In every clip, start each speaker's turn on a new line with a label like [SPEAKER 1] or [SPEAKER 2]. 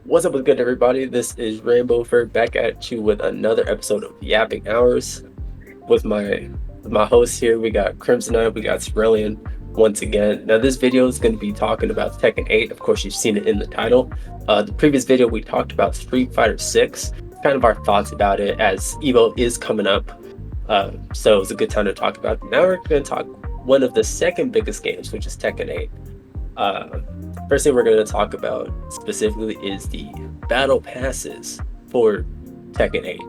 [SPEAKER 1] What's up with good everybody? This is RainbowFur back at you with another episode of Yapping Hours with my hosts here. We got Crimsonite, we got Terrellion once again. Now this video is going to be talking about Tekken 8. Of course, you've seen it in the title. The previous video we talked about Street Fighter 6, kind of our thoughts about it as Evo is coming up. So it's a good time to talk about it. Now we're going to talk one of the second biggest games, which is Tekken 8. First thing we're going to talk about specifically is the battle passes for Tekken 8.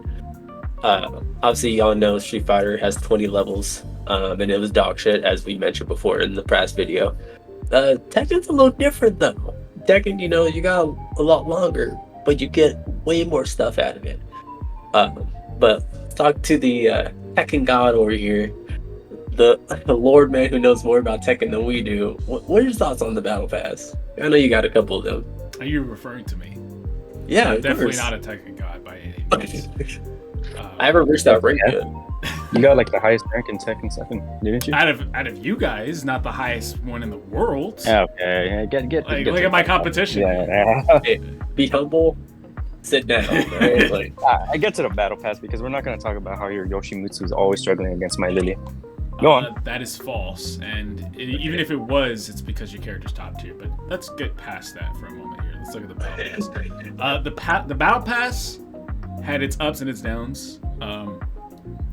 [SPEAKER 1] Obviously, y'all know Street Fighter has 20 levels, and it was dog shit, as we mentioned before in the past video. Tekken's a little different, though. Tekken, you got a lot longer, but you get way more stuff out of it. But let's talk to the Tekken god over here. The Lord man who knows more about Tekken than we do. What are your thoughts on the battle pass? I know you got a couple of them.
[SPEAKER 2] Are you referring to me?
[SPEAKER 1] Yeah,
[SPEAKER 2] I'm definitely not a Tekken god by any means.
[SPEAKER 1] I haven't reached that rank yet.
[SPEAKER 3] You got like the highest rank in Tekken 7, didn't you?
[SPEAKER 2] Out of you guys, not the highest one in the world.
[SPEAKER 3] Okay, get
[SPEAKER 2] Look at my competition.
[SPEAKER 3] Yeah.
[SPEAKER 1] Hey, be humble. Sit down. Right? Like,
[SPEAKER 3] I get to the battle pass because we're not going to talk about how your Yoshimitsu is always struggling against my Lily. Go on.
[SPEAKER 2] That is false, and even if it was, it's because your character's top tier. But let's get past that for a moment here. Let's look at the battle pass. The battle pass had its ups and its downs.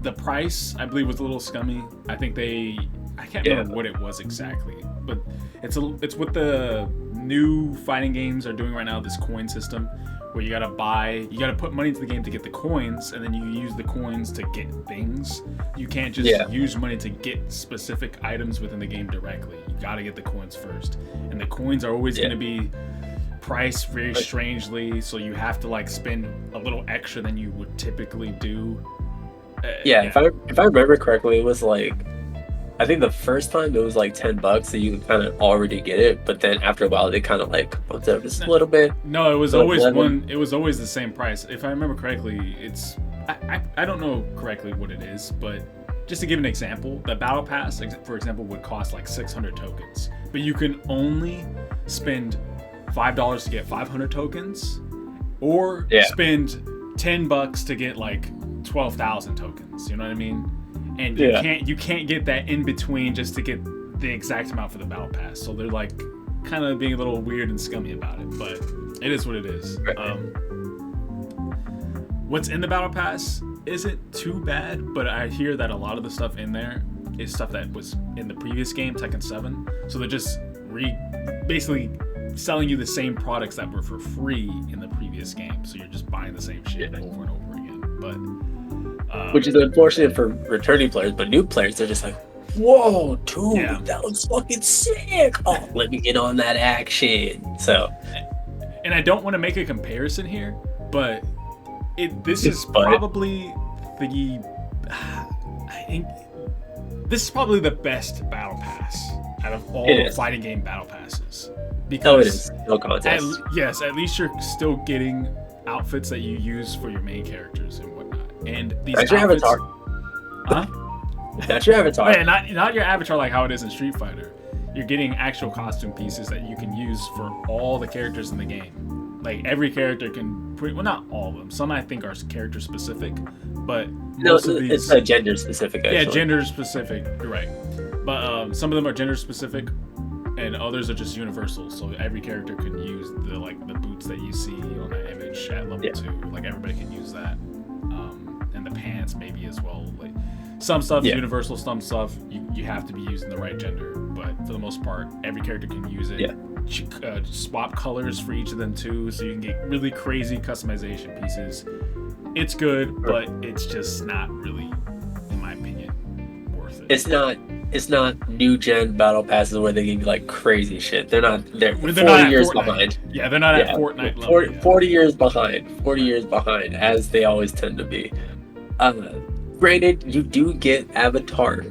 [SPEAKER 2] The price, I believe, was a little scummy. I think I can't remember what it was exactly, but it's what the new fighting games are doing right now. This coin system, where you gotta put money into the game to get the coins, and then you use the coins to get things. You can't just use money to get specific items within the game directly. You gotta get the coins first, and the coins are always gonna be priced very strangely, so you have to spend a little extra than you would typically do.
[SPEAKER 1] If I remember correctly, it was I think the first time it was $10, so you could kind of already get it, but then after a while they kind of bumped up just a little bit.
[SPEAKER 2] No, it was always it was always the same price. If I remember correctly, I don't know correctly what it is, but just to give an example, the battle pass, for example, would cost 600 tokens, but you can only spend $5 to get 500 tokens, or spend $10 to get 12,000 tokens. You know what I mean? And you can't get that in between just to get the exact amount for the battle pass. So they're kind of being a little weird and scummy about it, but it is what it is. What's in the battle pass isn't too bad, but I hear that a lot of the stuff in there is stuff that was in the previous game, Tekken 7. So they're just basically selling you the same products that were for free in the previous game. So you're just buying the same shit over and over again. But
[SPEAKER 1] which is unfortunate for returning players, but new players, they're just whoa, dude, that looks fucking sick. Oh, let me get on that action. So,
[SPEAKER 2] and I don't want to make a comparison here, but this is probably this is probably the best battle pass out of all fighting game battle passes. Because
[SPEAKER 1] it is. No contest.
[SPEAKER 2] At least you're still getting outfits that you use for your main characters and whatnot. And these
[SPEAKER 1] That's your avatar.
[SPEAKER 2] Huh?
[SPEAKER 1] That's your avatar.
[SPEAKER 2] Yeah, not your avatar like how it is in Street Fighter. You're getting actual costume pieces that you can use for all the characters in the game. Every character can, not all of them. Some I think are character specific, but most of these,
[SPEAKER 1] it's gender specific. Actually.
[SPEAKER 2] Yeah, gender specific. You're right. But some of them are gender specific, and others are just universal. So every character can use the boots that you see on that image at level 2. Everybody can use that, and the pants maybe as well. Some stuff is universal, some stuff you have to be using the right gender. But for the most part, every character can use it. Swap colors for each of them too, so you can get really crazy customization pieces. It's good, but it's just not really, in my opinion, worth it.
[SPEAKER 1] It's not new gen battle passes where they give you crazy shit. They're 40 years behind.
[SPEAKER 2] Yeah, they're not at Fortnite level.
[SPEAKER 1] 40 years behind. 40 years behind, as they always tend to be. Granted, you do get avatar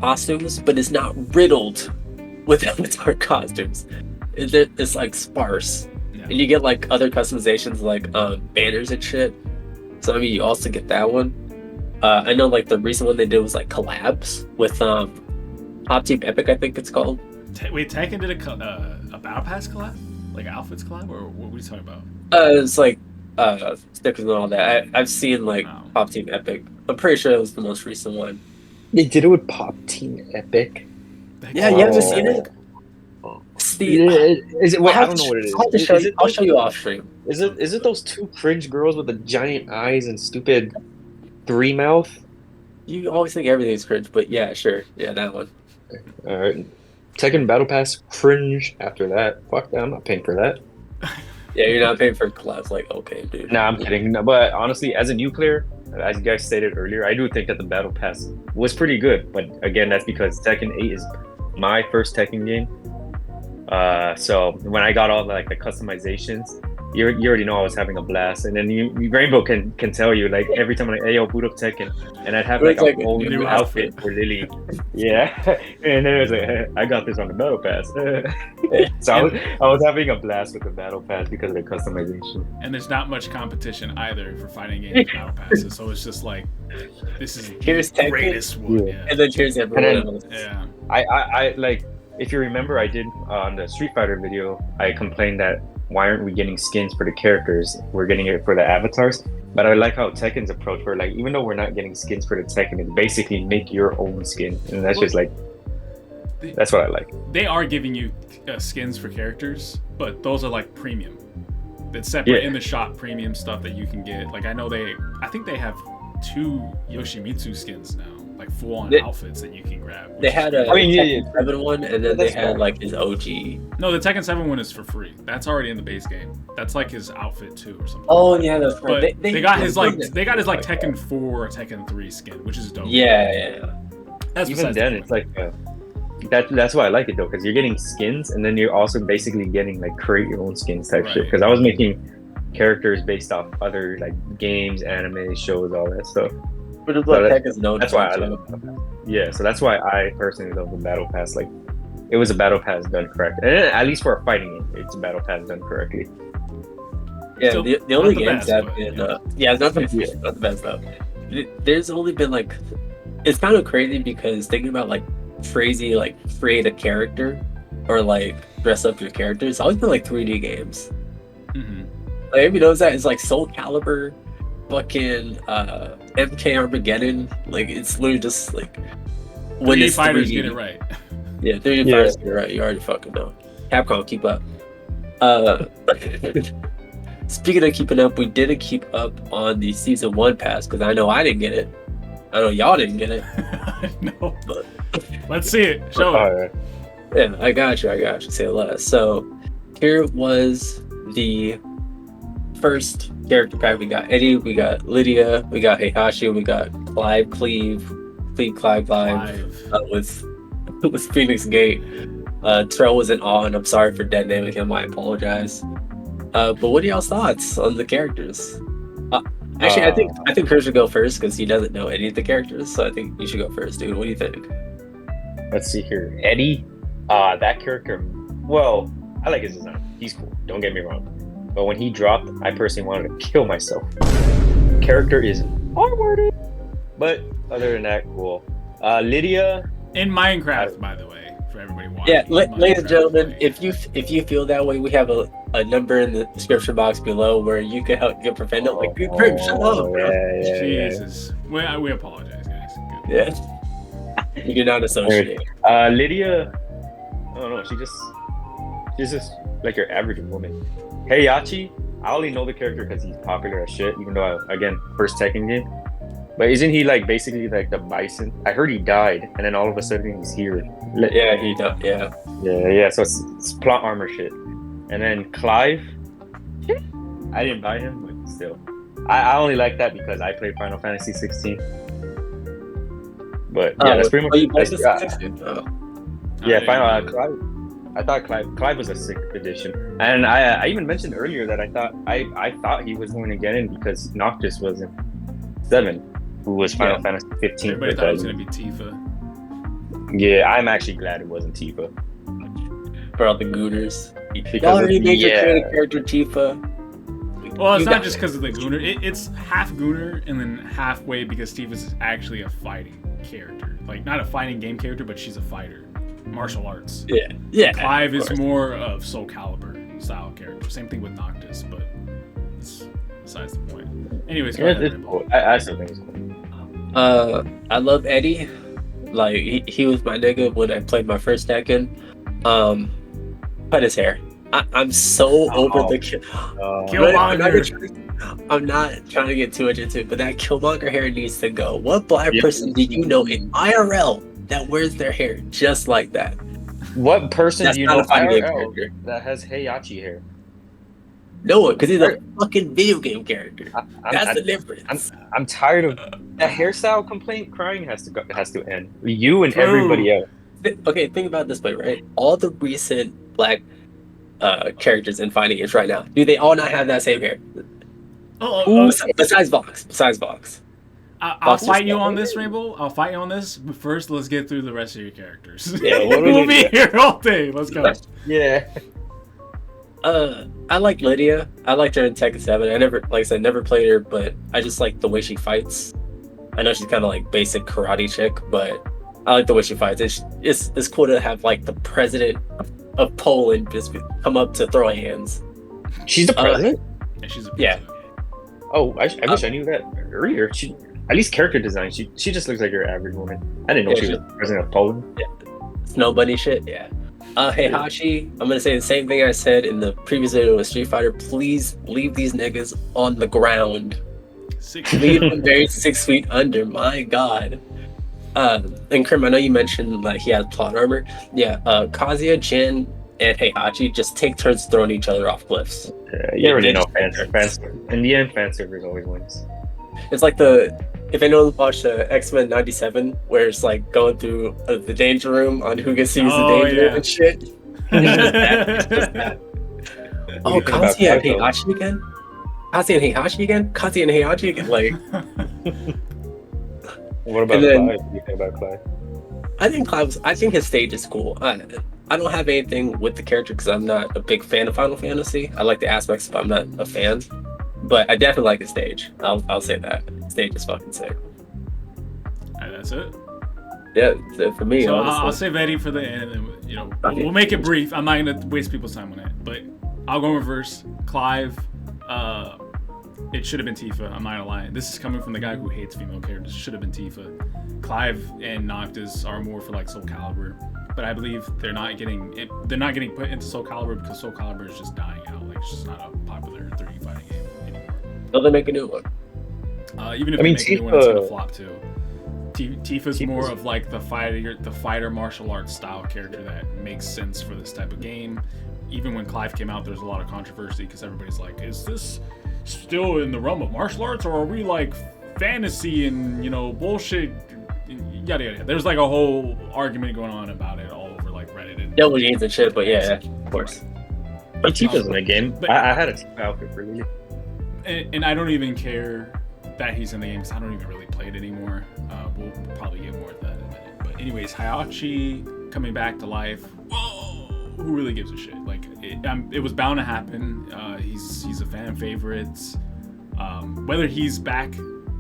[SPEAKER 1] costumes, but it's not riddled with avatar costumes. It's sparse. And you get other customizations banners and shit. So you also get that one. I know the recent one they did was collabs with Top Team Epic, I think it's called.
[SPEAKER 2] Wait, Tekken did a battle pass collab? Like outfits collab, or what are you talking about?
[SPEAKER 1] It's like stickers and all that. I've seen like
[SPEAKER 2] Oh.
[SPEAKER 1] Pop Team Epic. I'm pretty sure it was the most recent one.
[SPEAKER 3] They did it with Pop Team Epic.
[SPEAKER 1] Yeah, you haven't seen
[SPEAKER 3] Oh.
[SPEAKER 1] it? It's the,
[SPEAKER 3] Yeah, is it? Wait, I
[SPEAKER 1] I'll
[SPEAKER 3] don't know what it
[SPEAKER 1] have to
[SPEAKER 3] is.
[SPEAKER 1] show
[SPEAKER 3] Is
[SPEAKER 1] you.
[SPEAKER 3] it?
[SPEAKER 1] I'll show you off stream.
[SPEAKER 3] Is it those two cringe girls with the giant eyes and stupid three mouth?
[SPEAKER 1] You always think everything's cringe, but yeah, sure. Yeah, that one.
[SPEAKER 3] All right. Tekken Battle Pass cringe after that. Fuck that. I'm not paying for that.
[SPEAKER 1] Yeah, you're not paying for collabs. Like, okay, dude.
[SPEAKER 3] Nah, I'm kidding. No, but honestly, as a new player, as you guys stated earlier, I do think that the Battle Pass was pretty good. But again, that's because Tekken 8 is my first Tekken game. So when I got all like the customizations, you already know I was having a blast. And then Rainbow can tell you, like, every time I'm like, hey, yo, boot up Tekken, and I'd have like
[SPEAKER 1] It's like
[SPEAKER 3] a whole
[SPEAKER 2] new
[SPEAKER 3] new outfit for Lily. Yeah, and then it was like, hey, I got this on the Battle Pass. So I was having a blast with the Battle Pass because of the customization.
[SPEAKER 2] And there's not much competition either for fighting games battle passes, so it's just like this is
[SPEAKER 1] Here's
[SPEAKER 2] the
[SPEAKER 1] Tekken.
[SPEAKER 2] greatest one.
[SPEAKER 3] Yeah.
[SPEAKER 2] Yeah.
[SPEAKER 1] And then here's everyone
[SPEAKER 3] And then-
[SPEAKER 1] else.
[SPEAKER 2] Yeah.
[SPEAKER 3] I like, if you remember, I did on the Street Fighter video, I complained that why aren't we getting skins for the characters? We're getting it for the avatars. But I like how Tekken's approach, where like, even though we're not getting skins for the Tekken, it's basically make your own skin. And that's just like, that's what I like.
[SPEAKER 2] They are giving you skins for characters, but those are like premium. That's separate
[SPEAKER 3] Yeah.
[SPEAKER 2] in the shop, premium stuff that you can get. Like I think they have 2 Yoshimitsu skins now, like full-on outfits that you can grab.
[SPEAKER 1] They had a
[SPEAKER 3] I mean, yeah,
[SPEAKER 1] Tekken 7 one, and then they
[SPEAKER 3] That's
[SPEAKER 1] had
[SPEAKER 3] fine.
[SPEAKER 1] like his OG.
[SPEAKER 2] No, the Tekken 7 one is for free. That's already in the base game. That's like his outfit too, or something.
[SPEAKER 1] Oh yeah, that's
[SPEAKER 2] But
[SPEAKER 1] right.
[SPEAKER 2] they got his like Tekken 4 or Tekken 3 skin, which is dope.
[SPEAKER 1] Yeah.
[SPEAKER 2] That's
[SPEAKER 3] Even
[SPEAKER 2] besides
[SPEAKER 3] then,
[SPEAKER 2] the
[SPEAKER 3] it's
[SPEAKER 2] point.
[SPEAKER 3] like that's why I like it though, because you're getting skins, and then you're also basically getting like create your own skins type shit.
[SPEAKER 2] Right.
[SPEAKER 3] Because I was making characters based off other like games, anime, shows, all that stuff.
[SPEAKER 1] But it's
[SPEAKER 3] So
[SPEAKER 1] like
[SPEAKER 3] that-
[SPEAKER 1] Tekken's known
[SPEAKER 3] That's
[SPEAKER 1] for
[SPEAKER 3] why I
[SPEAKER 1] too.
[SPEAKER 3] love it. Yeah, so that's why I personally love the Battle Pass. Like, it was a Battle Pass done correct, and at least for a fighting game, it's a Battle Pass done correctly.
[SPEAKER 1] Yeah,
[SPEAKER 2] Still
[SPEAKER 1] the only
[SPEAKER 2] not the
[SPEAKER 1] games
[SPEAKER 2] best,
[SPEAKER 1] that
[SPEAKER 2] but,
[SPEAKER 1] been
[SPEAKER 2] yeah.
[SPEAKER 1] yeah, not the best though. There's only been like, it's kind of crazy because thinking about like crazy like create a character or like dress up your character, it's always been like 3D games.
[SPEAKER 2] Mhm.
[SPEAKER 1] Like everybody knows that it's like Soul Calibur, fucking MK Armageddon. Like it's literally just like when
[SPEAKER 2] 3D
[SPEAKER 1] it's
[SPEAKER 2] fighters
[SPEAKER 1] 3D.
[SPEAKER 2] get it right.
[SPEAKER 1] Yeah, 3D
[SPEAKER 3] Yeah.
[SPEAKER 1] fighters get it right. You already fucking know. Capcom, keep up. Uh, speaking of keeping up, we didn't keep up on the season 1 pass because I know I didn't get it. I know y'all didn't get it.
[SPEAKER 2] No.
[SPEAKER 1] But
[SPEAKER 2] Let's see it. Show it.
[SPEAKER 3] Alright.
[SPEAKER 1] yeah, I got you. Say less. So here was the first character pack. We got Eddie, we got Lydia, we got Heihachi, we got Clive with Phoenix Gate. Terrell was in awe, and I'm sorry for dead naming him. I apologize. But what are y'all's thoughts on the characters? Actually, I think Kurt should go first because he doesn't know any of the characters. So I think you should go first, dude. What do you think?
[SPEAKER 3] Let's see here. Eddie, that character, well, I like his design. He's cool. Don't get me wrong. But when he dropped, I personally wanted to kill myself. Character is R-worded. But other than that, cool. Lydia,
[SPEAKER 2] In Minecraft, by the way, for everybody watching.
[SPEAKER 1] Yeah, ladies and
[SPEAKER 2] Minecraft,
[SPEAKER 1] gentlemen,
[SPEAKER 2] like-
[SPEAKER 1] if you feel that way, we have a number in the description box below where you can help get prevent it. Like, Grim, shut up, bro.
[SPEAKER 3] yeah.
[SPEAKER 2] Jesus. We apologize, guys. Good.
[SPEAKER 1] Yeah. You do not associate.
[SPEAKER 3] Lydia, I don't know. She's just like your average woman. Heihachi, I only know the character because he's popular as shit. Even though, again, first Tekken game. But isn't he like basically like the Bison? I heard he died, and then all of a sudden he's here.
[SPEAKER 1] Yeah, he does. Yeah.
[SPEAKER 3] Yeah. So it's plot armor shit. And then Clive, I didn't buy him, but still, I only like that because I played Final Fantasy 16. But yeah, that's pretty much.
[SPEAKER 1] Oh, you played
[SPEAKER 3] that's-
[SPEAKER 1] this 16? Oh.
[SPEAKER 3] Yeah,
[SPEAKER 2] I
[SPEAKER 3] final
[SPEAKER 2] didn't-
[SPEAKER 3] Clive. I thought Clive was a sick addition, and I even mentioned earlier that I thought he was going to get in because Noctis was in 7, who was Final
[SPEAKER 1] Yeah.
[SPEAKER 3] Fantasy 15.
[SPEAKER 2] Everybody thought it was gonna be Tifa.
[SPEAKER 3] Yeah, I'm actually glad it wasn't Tifa.
[SPEAKER 1] For all the gooners.
[SPEAKER 3] Because
[SPEAKER 1] Y'all already made your
[SPEAKER 3] yeah.
[SPEAKER 1] creative character Tifa.
[SPEAKER 2] Well, it's
[SPEAKER 1] You
[SPEAKER 2] not
[SPEAKER 1] got-
[SPEAKER 2] just because of the Gooner. It's half Gooner and then halfway because Tifa's actually a fighting character. Like, not a fighting game character, but she's a fighter. Martial arts.
[SPEAKER 1] Yeah.
[SPEAKER 2] Clive
[SPEAKER 1] of
[SPEAKER 2] is
[SPEAKER 1] course.
[SPEAKER 2] more of Soul Calibur. style character. Same thing with Noctis, but it's besides the point. Anyways, go
[SPEAKER 3] Yeah,
[SPEAKER 2] ahead,
[SPEAKER 3] it's
[SPEAKER 2] Rainbow.
[SPEAKER 3] cool. I still think it's cool.
[SPEAKER 1] I love Eddie. Like he was my nigga when I played my first Tekken. Cut his hair. I'm so over the
[SPEAKER 2] Killmonger.
[SPEAKER 1] I'm not trying to get too much into it, but that Killmonger hair needs to go. What black person do you know in IRL that wears their hair just like that?
[SPEAKER 3] What person
[SPEAKER 1] That's
[SPEAKER 3] do you
[SPEAKER 1] not
[SPEAKER 3] know
[SPEAKER 1] a fighting game
[SPEAKER 3] IRL
[SPEAKER 1] character.
[SPEAKER 3] that has Heihachi hair?
[SPEAKER 1] No one, because he's a fucking video game character. That's the
[SPEAKER 3] I'm,
[SPEAKER 1] difference.
[SPEAKER 3] I'm tired of that hairstyle complaint. Crying has to end. You and
[SPEAKER 2] True.
[SPEAKER 3] everybody else.
[SPEAKER 1] Okay, think about it this way, right? All the recent black characters in fighting games right now, do they all not have that same hair? Besides Vox.
[SPEAKER 2] I'll fight you on this, Rainbow. I'll fight you on this. But first, let's get through the rest of your characters.
[SPEAKER 3] Yeah,
[SPEAKER 2] we'll be here all day. Let's go.
[SPEAKER 3] Yeah.
[SPEAKER 1] I like Lydia. I liked her in Tekken 7. I never, like I said, never played her, but I just like the way she fights. I know she's kind of like basic karate chick, but I like the way she fights. It's cool to have like the president of Poland just come up to throw hands.
[SPEAKER 3] She's the president?
[SPEAKER 2] Yeah, she's a
[SPEAKER 1] Yeah.
[SPEAKER 3] Oh, I wish I knew that earlier. She, at least character design, she just looks like your average woman. I didn't know she was the president of Poland.
[SPEAKER 1] Snow Bunny shit, yeah. Heihachi, I'm gonna say the same thing I said in the previous video with Street Fighter. Please leave these niggas on the ground. Leave them buried 6 feet under. My God. And Krim, I know you mentioned like he has plot armor. Yeah. Kazuya, Jin, and Heihachi just take turns throwing each other off cliffs.
[SPEAKER 3] You already know fans. In the end, fan service always wins.
[SPEAKER 1] It's like if anyone watched X-Men 97, where it's like going through the danger room on who gets to use the danger and shit. It's just that. Oh, Kazuya and Heihachi again? Kazuya and Heihachi again? Like,
[SPEAKER 3] what about Clive? What do you think about Clive?
[SPEAKER 1] I think his stage is cool. I don't have anything with the character because I'm not a big fan of Final Fantasy. I like the aspects, but I'm not a fan. But I definitely like the stage. I'll say that. Stage is fucking sick.
[SPEAKER 2] Alright, that's it.
[SPEAKER 1] Yeah, for me.
[SPEAKER 2] So
[SPEAKER 1] honestly.
[SPEAKER 2] I'll save Eddie for the end, and then we'll make it brief. I'm not gonna waste people's time on it, but I'll go in reverse. Clive, it should have been Tifa. I'm not gonna lie. This is coming from the guy who hates female characters. Should have been Tifa. Clive and Noctis are more for like Soul Calibur, but I believe they're not getting put into Soul Calibur because Soul Calibur is just dying out. Like it's just not a popular 3D fighting game anymore.
[SPEAKER 1] Will they make a new one?
[SPEAKER 2] Even if they make a new one, it's gonna flop too. Tifa's more of like the fighter martial arts style character that makes sense for this type of game. Even when Clive came out, there's a lot of controversy because everybody's like, is this still in the realm of martial arts, or are we like fantasy and bullshit, yada yada. There's like a whole argument going on about it all over like Reddit and
[SPEAKER 1] Double G's and shit, but yeah, of course.
[SPEAKER 3] But Tifa's in the game.
[SPEAKER 2] But,
[SPEAKER 3] I had a Tifa outfit for you.
[SPEAKER 2] And I don't even care that he's in the game because I don't even really play it anymore. We'll probably get more of that in a minute. But anyways, Heihachi coming back to life. Whoa! Who really gives a shit? Like it was bound to happen. He's a fan favorite. Whether he's back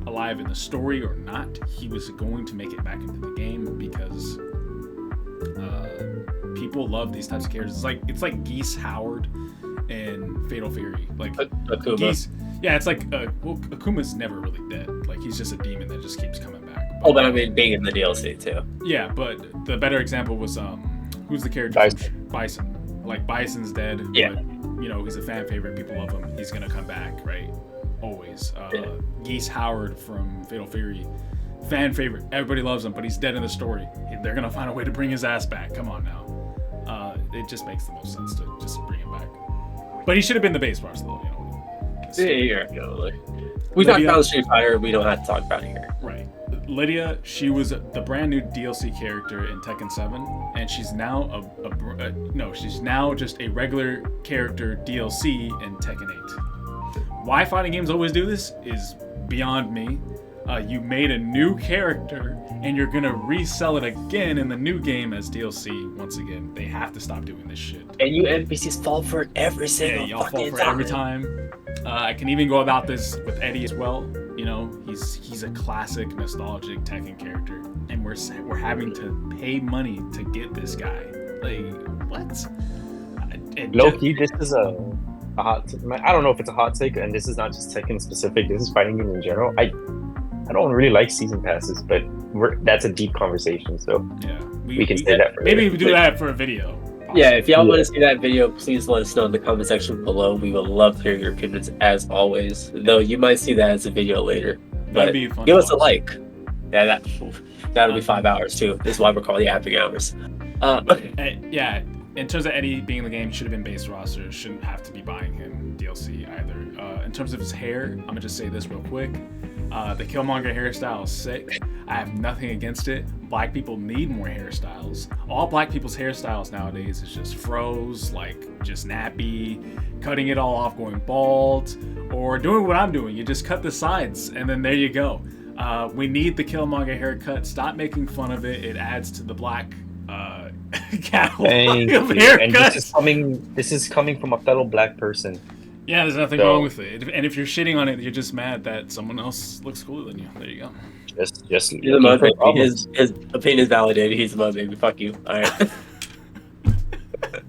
[SPEAKER 2] alive in the story or not, he was going to make it back into the game because people love these types of characters. It's like Geese Howard and Fatal Fury. Like
[SPEAKER 1] Akuma.
[SPEAKER 2] Geese, yeah, it's like Akuma's never really dead. Like he's just a demon that just keeps coming back.
[SPEAKER 1] But I mean, being in the DLC too.
[SPEAKER 2] Yeah, but the better example was who's the character? Bison. Like Bison's dead.
[SPEAKER 1] Yeah.
[SPEAKER 2] But, he's a fan favorite. People love him. He's gonna come back, right? Always. Geese Howard from Fatal Fury, fan favorite. Everybody loves him, but he's dead in the story. They're gonna find a way to bring his ass back. Come on now. It just makes the most sense to just bring him back. But he should have been the base boss though.
[SPEAKER 1] Yeah, we talked about Street Fighter. We don't have to talk about it here.
[SPEAKER 2] Right. Lydia, she was the brand new DLC character in Tekken 7, and she's now she's now just a regular character DLC in Tekken 8. Why fighting games always do this is beyond me. You made a new character, and you're gonna resell it again in the new game as DLC. Once again, they have to stop doing this shit.
[SPEAKER 1] And you NPCs fall for it every single
[SPEAKER 2] y'all fall for it every time. I can even go about this with Eddie as well. He's a classic, nostalgic Tekken character, and we're having to pay money to get this guy. Like, what?
[SPEAKER 3] Low key, this is a hot. I don't know if it's a hot take, and this is not just Tekken specific. This is fighting games in general. I don't really like season passes, but that's a deep conversation. So
[SPEAKER 2] yeah,
[SPEAKER 3] we can say that.
[SPEAKER 2] Maybe we do that for a video.
[SPEAKER 1] Yeah, if y'all want to see that video, please let us know in the comment section below. We would love to hear your opinions as always. Though you might see that as a video later. But
[SPEAKER 2] be fun
[SPEAKER 1] give us a like. Yeah, that'll be 5 hours too. This is why we're called Yapping Hours.
[SPEAKER 2] Yeah, in terms of Eddie being in the game, should have been base roster. Shouldn't have to be buying him DLC either. In terms of his hair, I'm gonna just say this real quick. The Killmonger hairstyle is sick. I have nothing against it. Black people need more hairstyles. All black people's hairstyles nowadays is just froze, like just nappy, cutting it all off, going bald, or doing what I'm doing. You just cut the sides, and then there you go. We need the Killmonger haircut. Stop making fun of it. It adds to the black catalog of haircuts.
[SPEAKER 3] And this is coming from a fellow black person.
[SPEAKER 2] Yeah, there's nothing wrong with it. And if you're shitting on it, you're just mad that someone else looks cooler than you. There you go.
[SPEAKER 3] Just
[SPEAKER 1] He's a mud baby. His opinion is validated. He's a mud baby. Fuck you. All right.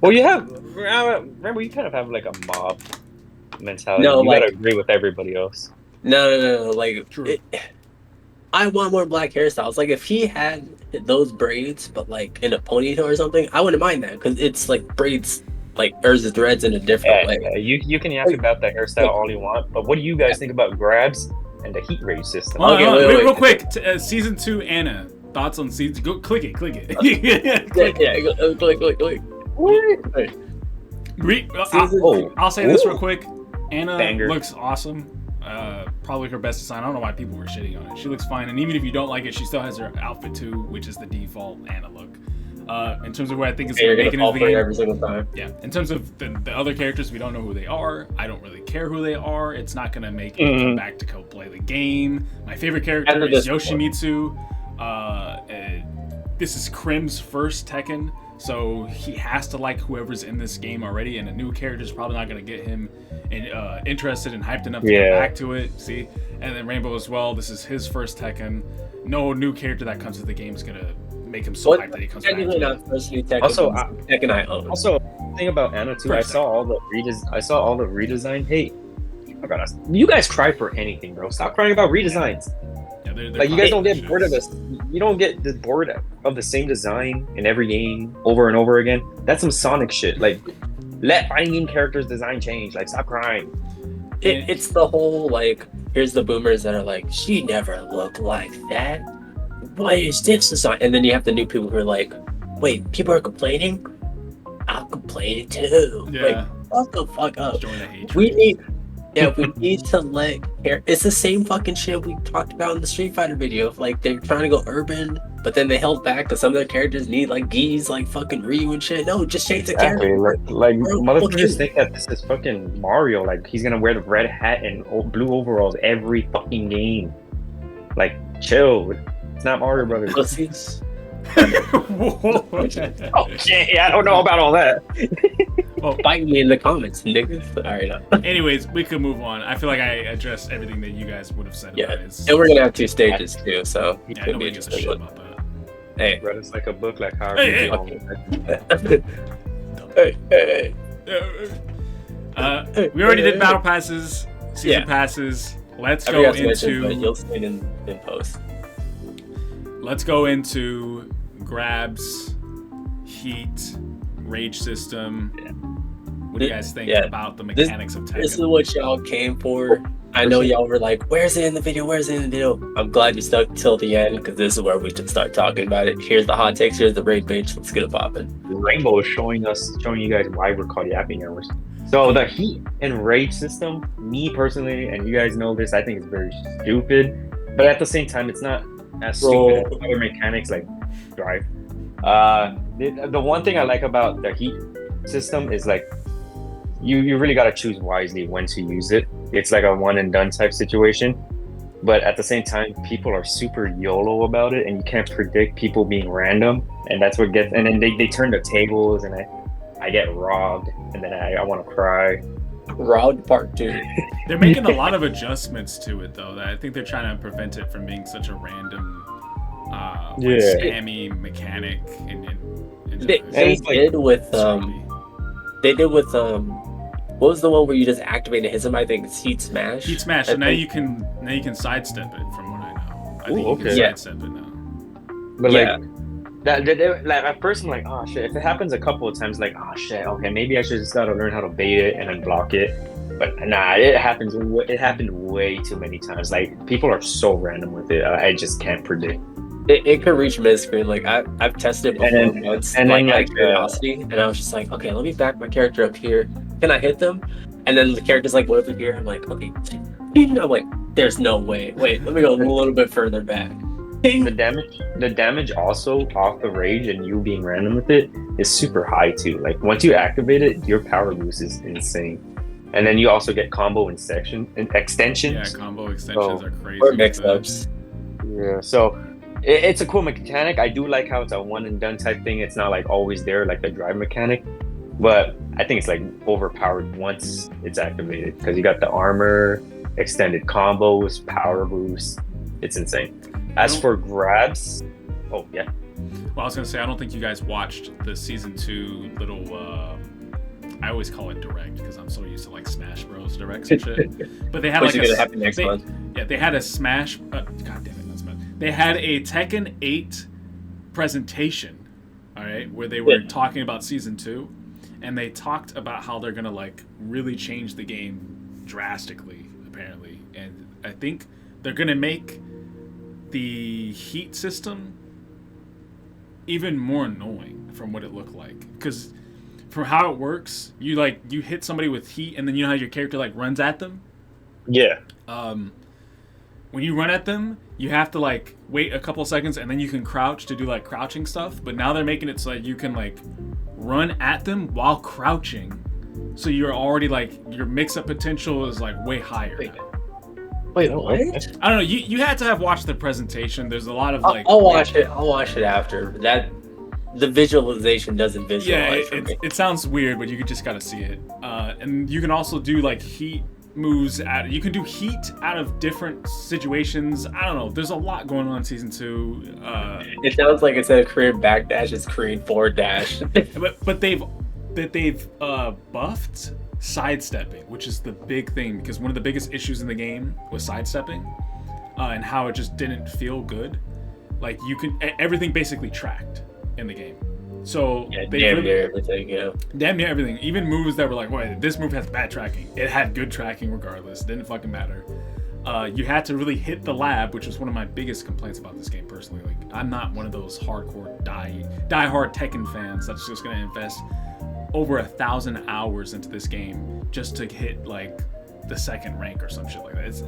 [SPEAKER 3] Well, remember, you kind of have like a mob mentality.
[SPEAKER 1] No,
[SPEAKER 3] you gotta agree with everybody else.
[SPEAKER 1] No. Like, I want more black hairstyles. Like, if he had those braids, but like in a ponytail or something, I wouldn't mind that because it's like braids, like the threads in a different way.
[SPEAKER 3] Yeah, you can yap about that hairstyle all you want, but what do you guys think about grabs and the heat ray system?
[SPEAKER 2] Wait, real quick. Season 2, Anna. Thoughts on season? Go click it. Click. I'll say this real quick. Anna looks awesome. Probably her best design. I don't know why people were shitting on it. She looks fine, and even if you don't like it, she still has her outfit too, which is the default Anna look. In terms of where I think it's going to make it into the game,
[SPEAKER 1] every single time.
[SPEAKER 2] Yeah. In terms of the other characters, we don't know who they are. I don't really care who they are. It's not going to make me come back to go play the game. My favorite character is Yoshimitsu. This is Crim's first Tekken, so he has to like whoever's in this game already, and a new character is probably not going to get him interested and hyped enough to get back to it. See, and then Rainbow as well. This is his first Tekken. No new character that comes to the game is going to make him so hyped that he comes back to it.
[SPEAKER 1] Also, Tekken I own.
[SPEAKER 3] Also, thing about Anna too, I saw all the redesign. Hey, oh God, you guys cry for anything, bro. Stop crying about redesigns.
[SPEAKER 2] Yeah, they're
[SPEAKER 3] like you guys don't get bored of this. You don't get bored of the same design in every game over and over again. That's some Sonic shit. Like, let fighting game characters' design change. Like, stop crying.
[SPEAKER 1] It's the whole like. Here's the boomers that are like, she never looked like that. Why is this design? And then you have the new people who are like, wait, people are complaining? I'm complaining too.
[SPEAKER 2] Yeah.
[SPEAKER 1] Like, fuck the fuck up. We need to let it's the same fucking shit we talked about in the Street Fighter video. Like, they're trying to go urban, but then they held back because some of their characters need like geese, like fucking Ryu and shit. No, just change the character.
[SPEAKER 3] Like motherfuckers think that this is fucking Mario. Like, he's gonna wear the red hat and blue overalls every fucking game. Like, chill. It's not Mario Brothers.
[SPEAKER 1] Pussies.
[SPEAKER 3] Okay, I don't know about all that.
[SPEAKER 1] Well, fight me in the comments, niggas. All right.
[SPEAKER 2] Anyways, we could move on. I feel like I addressed everything that you guys would have said.
[SPEAKER 1] Yeah, and we're gonna have 2 stages too, so
[SPEAKER 2] yeah, nobody gives a shit about that.
[SPEAKER 1] Hey,
[SPEAKER 3] bro, it's like a book, like how.
[SPEAKER 1] Hey.
[SPEAKER 2] We already did battle passes, season passes. Let's go into.
[SPEAKER 1] You'll see it in post.
[SPEAKER 2] Let's go into grabs, heat, rage system. What do you guys think about the mechanics of Tekken?
[SPEAKER 1] This is what y'all came for. I know y'all were like, where's it in the video? I'm glad you stuck till the end, because this is where we can start talking about it. Here's the hot takes, here's the raid page. Let's get it popping.
[SPEAKER 3] Rainbow is showing you guys why we're called Yapping Hours. So the heat and rage system, me personally, and you guys know this, I think it's very stupid. But at the same time, it's not as stupid as other mechanics like drive. The one thing I like about the heat system is like you really got to choose wisely when to use it. It's like a one and done type situation, but at the same time, people are super YOLO about it, and you can't predict people being random, and that's what gets. And then they turn the tables, and I get robbed, and then I want to cry.
[SPEAKER 1] Robbed part 2.
[SPEAKER 2] They're making a lot of adjustments to it, though. That I think they're trying to prevent it from being such a random, spammy mechanic.
[SPEAKER 1] They did with they did with what was the one where you just activate and hit him? I think it's Heat Smash.
[SPEAKER 2] Heat Smash. So now you can sidestep it from what I know. I think you can sidestep it now.
[SPEAKER 3] But like like at first I'm like, oh shit. If it happens a couple of times, like, oh shit, okay, maybe I should just gotta learn how to bait it and then block it. But nah, it happens. It happened way too many times. Like people are so random with it. I just can't predict.
[SPEAKER 1] It could reach mid screen. Like I've tested it before once,
[SPEAKER 3] and
[SPEAKER 1] like
[SPEAKER 3] then,
[SPEAKER 1] out of curiosity, and I was just like, okay, let me back my character up here. Can I hit them? And then the character's like over here. I'm like, okay. I'm like, there's no way. Wait, let me go a little bit further back.
[SPEAKER 3] The damage also off the rage and you being random with it is super high too. Like once you activate it, your power boost is insane. And then you also get combo extensions.
[SPEAKER 2] Yeah, combo extensions are crazy.
[SPEAKER 1] Or mix-ups.
[SPEAKER 3] Yeah, so it's a cool mechanic. I do like how it's a one and done type thing. It's not like always there like the drive mechanic. But I think it's like overpowered once it's activated because you got the armor, extended combos, power boost. It's insane. As for grabs, oh yeah.
[SPEAKER 2] Well, I was gonna say I don't think you guys watched the season 2 little. I always call it direct because I'm so used to like Smash Bros. Directs and shit. But they had like they had a Smash. God damn it, that's Smash. They had a Tekken 8 presentation, all right, where they were talking about season 2, and they talked about how they're gonna like really change the game drastically, apparently, and I think they're gonna make the heat system even more annoying from what it looked like because. For how it works, you hit somebody with heat, and then you know how your character like runs at them.
[SPEAKER 3] Yeah.
[SPEAKER 2] When you run at them, you have to like wait a couple seconds, and then you can crouch to do like crouching stuff. But now they're making it so that you can like run at them while crouching, so you're already like your mix-up potential is like way higher.
[SPEAKER 1] Wait, what?
[SPEAKER 2] I don't know. You had to have watched the presentation. There's a lot of like.
[SPEAKER 1] I'll watch it. I'll watch it after that. The visualization doesn't visualize.
[SPEAKER 2] Yeah, it sounds weird, but you just gotta see it. And you can also do like heat moves you can do heat out of different situations. I don't know. There's a lot going on in season 2.
[SPEAKER 1] It sounds like instead of Korean backdash, it's Korean forward dash.
[SPEAKER 2] but they've buffed sidestepping, which is the big thing because one of the biggest issues in the game was sidestepping and how it just didn't feel good. Like everything basically tracked in the game. So
[SPEAKER 1] damn near everything,
[SPEAKER 2] Damn near everything. Even moves that were like, wait, this move has bad tracking. It had good tracking regardless. It didn't fucking matter. You had to really hit the lab, which was one of my biggest complaints about this game personally. Like, I'm not one of those hardcore die-hard Tekken fans that's just gonna invest over 1,000 hours into this game just to hit like the second rank or some shit like that. It's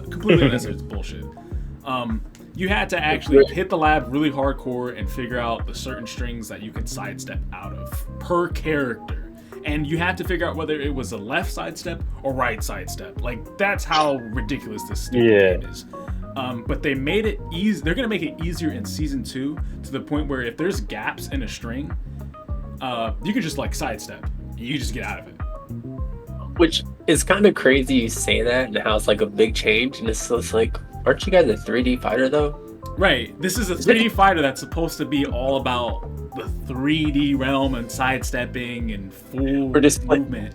[SPEAKER 2] completely unnecessary. It's bullshit. You had to actually hit the lab really hardcore and figure out the certain strings that you could sidestep out of per character. And you had to figure out whether it was a left sidestep or right sidestep. Like, that's how ridiculous this game is. But they made it easy. They're going to make it easier in season 2 to the point where if there's gaps in a string, you can just like sidestep. You just get out of it.
[SPEAKER 1] Which is kind of crazy you say that and how it's like a big change. And it's just like, aren't you guys a 3D fighter though?
[SPEAKER 2] Right. This is a 3D fighter that's supposed to be all about the 3D realm and sidestepping and full movement.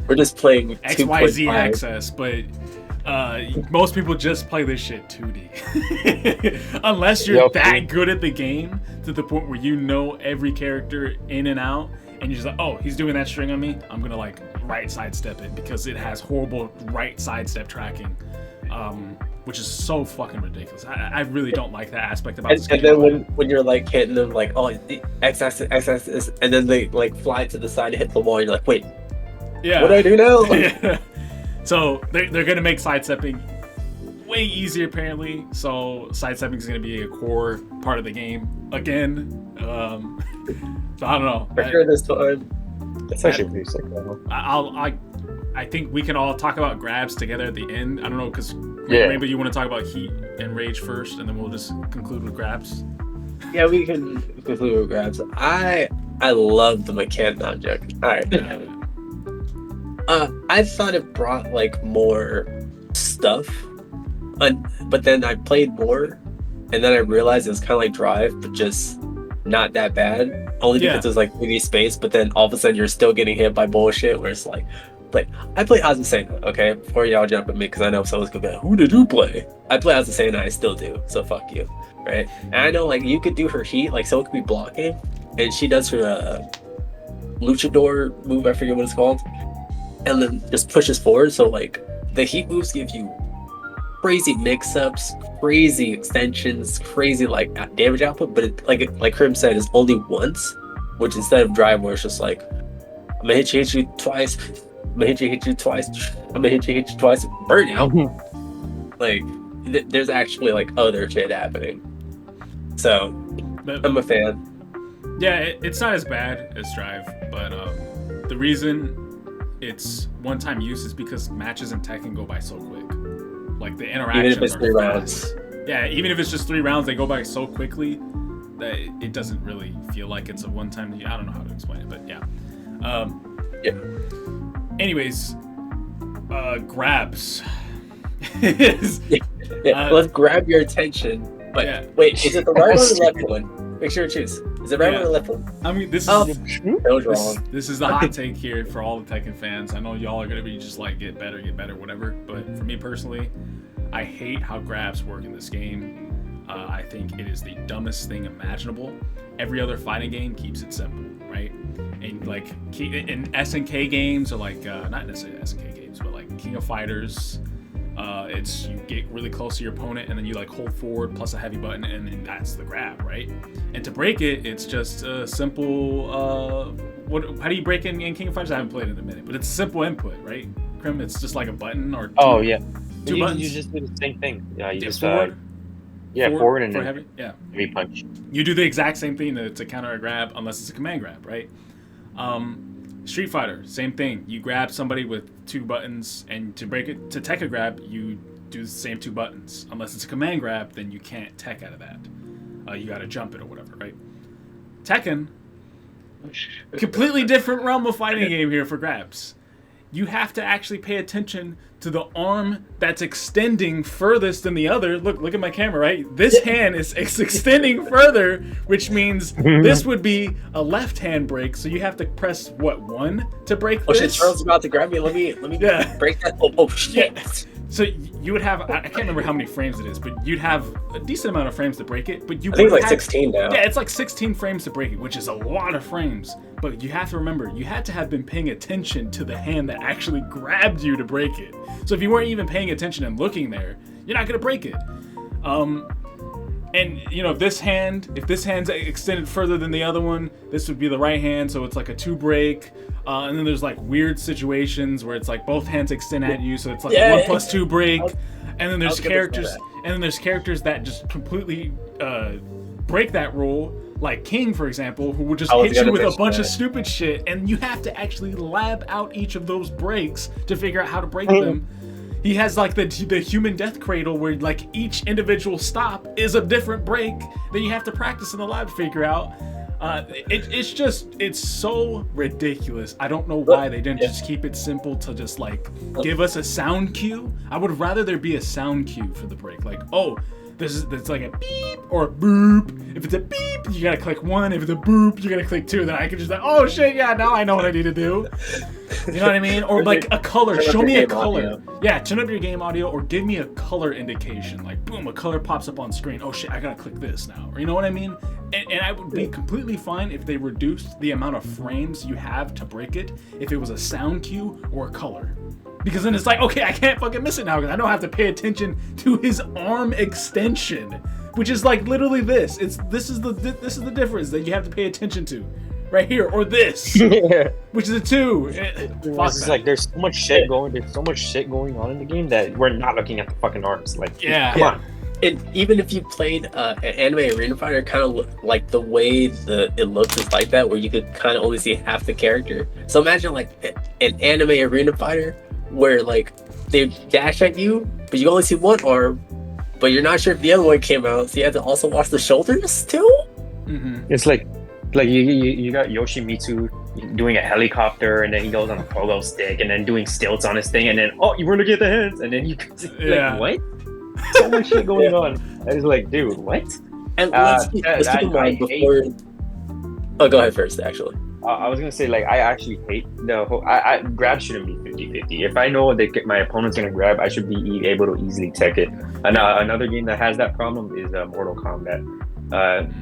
[SPEAKER 1] We're just playing
[SPEAKER 2] XYZ access, but most people just play this shit 2D. Unless you're that good at the game to the point where you know every character in and out, and you're just like, oh, he's doing that string on me, I'm gonna like right sidestep it because it has horrible right sidestep tracking. Which is so fucking ridiculous. I really don't like that aspect about this game.
[SPEAKER 1] And then when you're like hitting them like, oh, X-axis, and then they like fly to the side and hit the wall, you're like, wait, what do I do now?
[SPEAKER 2] Yeah. So they're gonna make sidestepping way easier apparently. So sidestepping is gonna be a core part of the game again. So I don't know.
[SPEAKER 1] For sure this time.
[SPEAKER 3] That's actually pretty sick though.
[SPEAKER 2] I think we can all talk about grabs together at the end. I don't know, because maybe you want to talk about heat and rage first, and then we'll just conclude with grabs.
[SPEAKER 1] Yeah, we can conclude with grabs. I love the mechanic object. All right. I thought it brought like more stuff, but then I played more, and then I realized it was kind of like Drive, but just not that bad. only because it's like 3D space, but then all of a sudden you're still getting hit by bullshit where it's like I play Azucena, okay? Before y'all jump at me, because I know someone's gonna be like, who did you play? I play Azucena, I still do, so fuck you, right? And I know like you could do her heat, like someone could be blocking, and she does her luchador move, I forget what it's called, and then just pushes forward. So like the heat moves give you crazy mix-ups, crazy extensions, crazy like damage output, but it, like Krim said, is only once, which instead of drive where it's just like I'm gonna hit you twice, I'm gonna hit you twice, I'm gonna hit you twice, burn out. Like there's actually like other shit happening. So I'm a fan.
[SPEAKER 2] Yeah, it's not as bad as drive, but the reason it's one-time use is because matches in Tekken go by so quick. Like the interactions
[SPEAKER 1] even if it's 3 rounds.
[SPEAKER 2] Yeah, even if it's just 3 rounds, they go by so quickly that it doesn't really feel like it's a one-time. I don't know how to explain it, but yeah.
[SPEAKER 1] Yeah.
[SPEAKER 2] Anyways, grabs.
[SPEAKER 1] Let's grab your attention. But wait, is it the right one or the left one? Make sure to choose. Is it right one or the left one?
[SPEAKER 2] I mean, this is
[SPEAKER 1] that was wrong.
[SPEAKER 2] This is the hot take here for all the Tekken fans. I know y'all are gonna be just like get better, whatever. But for me personally, I hate how grabs work in this game. I think it is the dumbest thing imaginable. Every other fighting game keeps it simple, right? And like in SNK games, or like not necessarily SNK games, but like King of Fighters. It's you get really close to your opponent and then you like hold forward plus a heavy button and then that's the grab, right? And to break it, it's just a simple how do you break in King of Fighters? I haven't played it in a minute, but it's a simple input, right? Krim, it's just like a button or two buttons.
[SPEAKER 3] You just do the same thing. Yeah, you just
[SPEAKER 2] forward
[SPEAKER 3] and then
[SPEAKER 2] heavy. Yeah.
[SPEAKER 3] Heavy punch.
[SPEAKER 2] You do the exact same thing to counter a grab unless it's a command grab, right? Street Fighter, same thing. You grab somebody with 2 buttons, and to break it, to tech a grab, you do the same 2 buttons. Unless it's a command grab, then you can't tech out of that. You gotta jump it or whatever, right? Tekken, completely different realm of fighting game here for grabs. You have to actually pay attention to the arm that's extending furthest than the other. Look at my camera, right? This hand is extending further, which means this would be a left hand break. So you have to press what, 1 to break this?
[SPEAKER 1] Oh shit, Charles is about to grab me. Let me break that. Oh shit.
[SPEAKER 2] Yeah. So you would have, I can't remember how many frames it is, but you'd have a decent amount of frames to break it. But you
[SPEAKER 1] I think it's like 16 now.
[SPEAKER 2] Yeah, it's like 16 frames to break it, which is a lot of frames. But you have to remember, you had to have been paying attention to the hand that actually grabbed you to break it. So if you weren't even paying attention and looking there, you're not gonna break it. And you know, if this hand's extended further than the other one, this would be the right hand, so it's like a 2 break. And then there's like weird situations where it's like both hands extend at you, so it's like a 1+2 break. And then there's characters that just completely break that rule, like King, for example, who will just hit you with a bunch of stupid shit, and you have to actually lab out each of those breaks to figure out how to break them. He has like the human death cradle where like each individual stop is a different break that you have to practice in the lab to figure out. It's so ridiculous. I don't know why they didn't just keep it simple to just like give us a sound cue. I would rather there be a sound cue for the break. Like, oh, it's like a beep or a boop. If it's a beep, you gotta click 1. If it's a boop, you gotta click 2. Then I can just like, oh shit, yeah, now I know what I need to do. You know what I mean? Or like a color. Show me a color. Yeah, turn up your game audio or give me a color indication. Like, boom, a color pops up on screen. Oh shit, I gotta click this now. Or you know what I mean? And I would be completely fine if they reduced the amount of frames you have to break it if it was a sound cue or a color. Because then it's like, okay, I can't fucking miss it now because I don't have to pay attention to his arm extension, which is like literally this. This is the difference that you have to pay attention to, right here, or this, which is a 2.
[SPEAKER 3] It's like there's so much shit going. There's so much shit going on in the game that we're not looking at the fucking arms. Like, come on.
[SPEAKER 1] And even if you played an anime arena fighter, kind of like the way it looks is like that, where you could kind of only see half the character. So imagine like an anime arena fighter where like they dash at you, but you only see one arm, but you're not sure if the other one came out, so you have to also watch the shoulders too.
[SPEAKER 3] Mm-hmm. It's like you got Yoshimitsu doing a helicopter, and then he goes on a pogo stick, and then doing stilts on his thing, and then you were looking at the hands, and then you can see like, what? So much shit going on. I was like, dude, what?
[SPEAKER 1] And let's keep in mind before. Oh, go ahead first, actually.
[SPEAKER 3] I was gonna say, like, I actually hate the whole. Grab shouldn't be 50-50. If I know that my opponent's gonna grab, I should be able to easily tech it. And another game that has that problem is Mortal Kombat.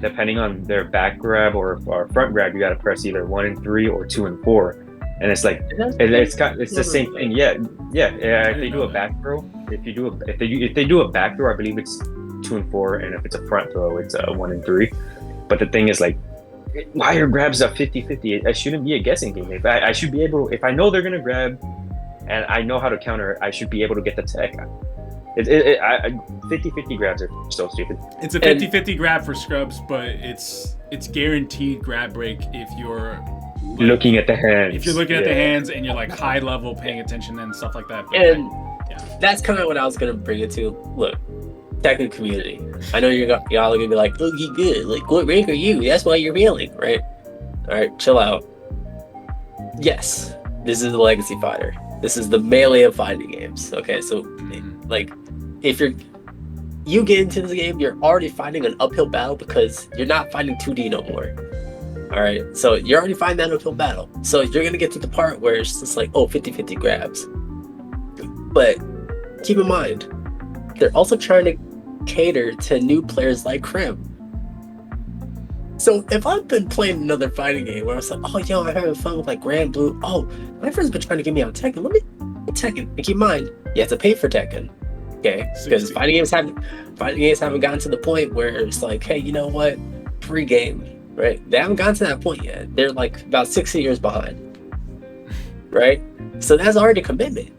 [SPEAKER 3] Depending on their back grab or front grab, you gotta press either 1 and 3 or 2 and 4, and it's like it's the same thing. Yeah. If they do a back throw, if they do a back throw, I believe it's 2 and 4, and if it's a front throw, it's 1 and 3. But the thing is, like, why are grabs at 50-50? It shouldn't be a guessing game. If I should be able, if I know they're gonna grab, and I know how to counter, I should be able to get the tech. 50-50 grabs are so stupid.
[SPEAKER 2] It's a 50-50 grab for scrubs, but it's guaranteed grab break if you're like,
[SPEAKER 3] looking at the hands.
[SPEAKER 2] If you're looking at the hands and you're like high level paying attention and stuff like that. But
[SPEAKER 1] and that's kind of what I was gonna bring it to. Look, Tekken community. I know y'all are gonna be like, "Oh, you good? Like, what rank are you? That's why you're failing, right?" All right, chill out. Yes, this is a legacy fighter. This is the melee of fighting games. Okay, so like, if you get into this game, you're already fighting an uphill battle because you're not fighting 2D no more. All right, so you're already fighting that uphill battle. So you're gonna get to the part where it's just like, oh, 50-50 grabs. But keep in mind, they're also trying to cater to new players like Crim. So if I've been playing another fighting game where I was like, oh, yo, I'm having fun with like Grand Blue. Oh, my friend's been trying to get me on Tekken. Let me Tekken. And keep in mind, you have to pay for Tekken. Okay, because fighting games haven't gotten to the point where it's like, hey, you know what, free game, right? They haven't gotten to that point yet. They're like about 60 years behind, right? So that's already a commitment,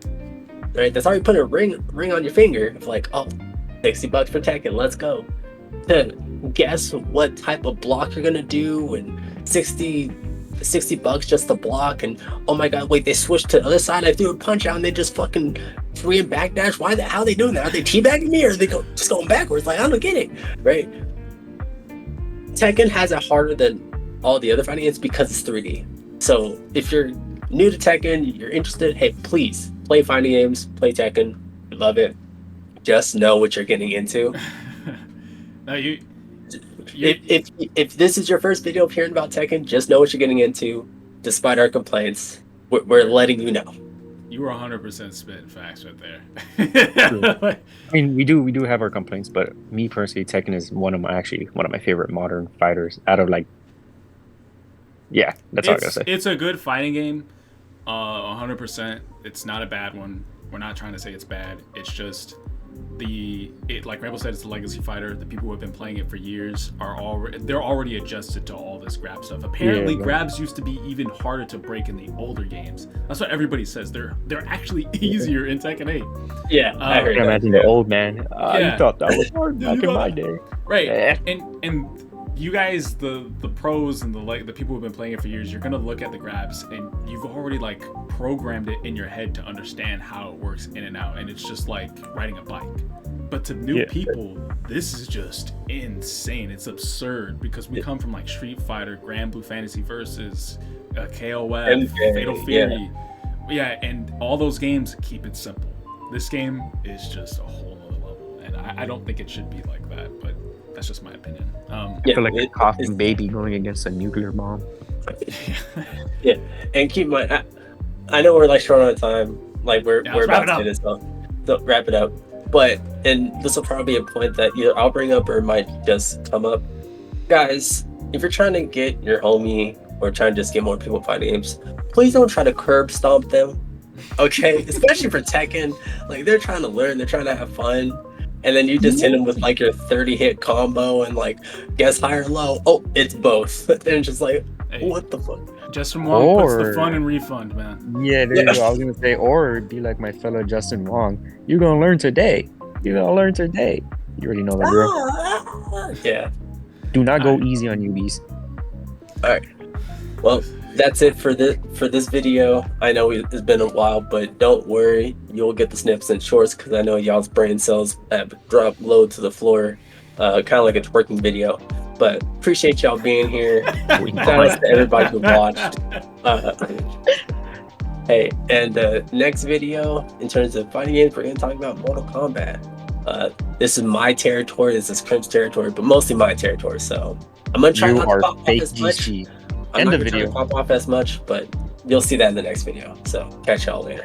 [SPEAKER 1] right? That's already putting a ring on your finger of like, oh, $60 for Tekken, let's go. To guess what type of block you're gonna do, and $60 just to block, and oh my god, wait, they switched to the other side, I threw a punch out and they just fucking free and backdash. How are they doing that? Are they teabagging me, or are they just going backwards? Like, I don't get it, right? Tekken has it harder than all the other fighting games because it's 3D. So if you're new to Tekken, you're interested, hey, please play fighting games, play Tekken, you love it. Just know what you're getting into.
[SPEAKER 2] No,
[SPEAKER 1] if this is your first video of hearing about Tekken, just know what you're getting into. Despite our complaints, we're letting you know.
[SPEAKER 2] You were 100% spitting facts right there.
[SPEAKER 3] I mean, we do have our complaints, but me personally, Tekken is one of my favorite modern fighters. Out of like, yeah, that's all I gotta say.
[SPEAKER 2] It's a good fighting game, 100%. It's not a bad one. We're not trying to say it's bad. It's just like Rainbow said, it's a legacy fighter. The people who have been playing it for years they're already adjusted to all this grab stuff. Apparently, grabs used to be even harder to break in the older games. That's what everybody says. They're actually easier in Tekken 8.
[SPEAKER 1] Yeah, I heard that.
[SPEAKER 3] Imagine the old man. You thought that was hard back in my day,
[SPEAKER 2] right?
[SPEAKER 3] Yeah.
[SPEAKER 2] And you guys, the pros and the people who've been playing it for years, you're gonna look at the grabs and you've already like programmed it in your head to understand how it works in and out, and it's just like riding a bike. But to new people, this is just insane. It's absurd because we come from like Street Fighter, Grand Blue Fantasy Versus, KOF, Fatal Fury, and all those games keep it simple. This game is just a whole other level, and I don't think it should be like that, but that's just my opinion.
[SPEAKER 3] I feel like a coughing baby going against a nuclear bomb.
[SPEAKER 1] Yeah, and keep in mind, I know we're like short on time, like we're about to do this, so wrap it up. But, and this will probably be a point that either I'll bring up or it might just come up. Guys, if you're trying to get your homie or trying to just get more people fighting games, please don't try to curb stomp them, okay? Especially for Tekken, like they're trying to learn, they're trying to have fun. And then you just hit them with like your 30-hit combo and like guess high or low. Oh, it's both. And it's just like, what the fuck?
[SPEAKER 2] Justin Wong puts the fun in refund, man.
[SPEAKER 3] Yeah, there you go. I was gonna say, or be like my fellow Justin Wong. You're gonna learn today. You're gonna learn today. You already know that, bro.
[SPEAKER 1] Yeah.
[SPEAKER 3] Do not go easy on newbies.
[SPEAKER 1] All right. Well, that's it for this video. I know it's been a while, but don't worry, you'll get the snips and shorts because I know y'all's brain cells have dropped low to the floor, kind of like a twerking video. But appreciate y'all being here. Shout out to everybody who watched. Hey, and next video, in terms of fighting games, we're going to talk about Mortal Kombat. This is my territory, this is Crim's territory, but mostly my territory. So I'm going to try not to talk about this much. I'm
[SPEAKER 3] End
[SPEAKER 1] not
[SPEAKER 3] the
[SPEAKER 1] gonna try to
[SPEAKER 3] video.
[SPEAKER 1] pop off as much, but you'll see that in the next video. So catch y'all later.